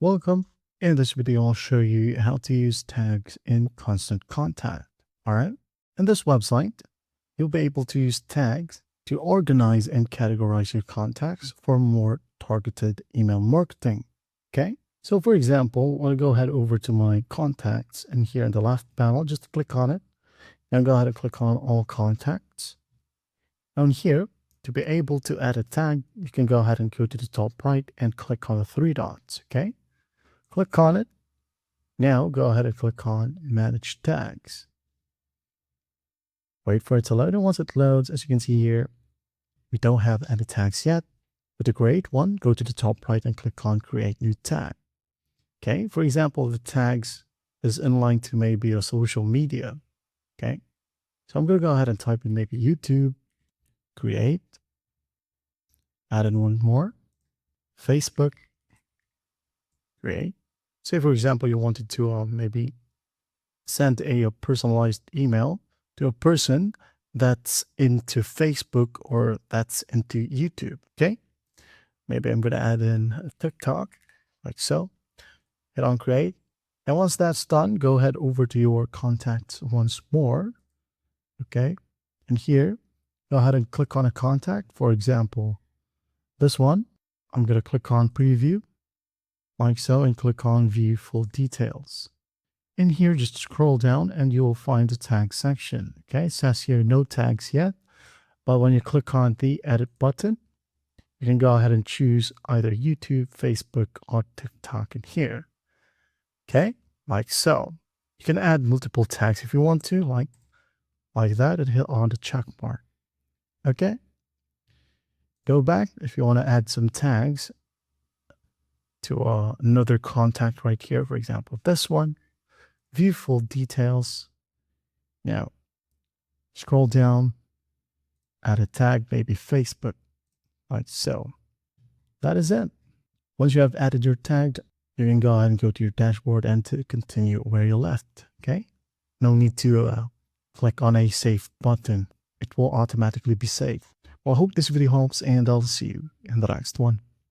Welcome. In this video, I'll show you how to use tags in Constant Contact. All right. In this website, you'll be able to use tags to organize and categorize your contacts for more targeted email marketing. Okay. So for example, I'll go ahead over to my contacts, and here in the left panel, just click on it and go ahead and click on all contacts. Down here, to be able to add a tag, you can go ahead and go to the top right and click on the three dots. Okay. Click on it. Now go ahead and click on Manage Tags. Wait for it to load, and once it loads, as you can see here, we don't have any tags yet. But to create one, go to the top right and click on Create New Tag. Okay, for example, the tags is in line to maybe a social media. Okay, so I'm going to go ahead and type in maybe YouTube, create, add in one more, Facebook, create. Say, for example, you wanted to maybe send a personalized email to a person that's into Facebook or that's into YouTube. Okay. Maybe I'm going to add in a TikTok like so. Hit on create. And once that's done, go ahead over to your contacts once more. Okay. And here, go ahead and click on a contact. For example, this one, I'm going to click on preview like so and click on view full details. In here, just scroll down and you will find the tag section. Okay, it says here no tags yet, but when you click on the edit button, you can go ahead and choose either YouTube, Facebook, or TikTok in here. Okay, like so. You can add multiple tags if you want to, like that, and hit on the check mark. Okay, go back if you want to add some tags to another contact right here. For example, this one. View full details. Now, scroll down, add a tag, maybe Facebook, like so. That is it. Once you have added your tag, you can go ahead and go to your dashboard and to continue where you left. Okay. No need to click on a save button. It will automatically be saved. Well, I hope this video helps, and I'll see you in the next one.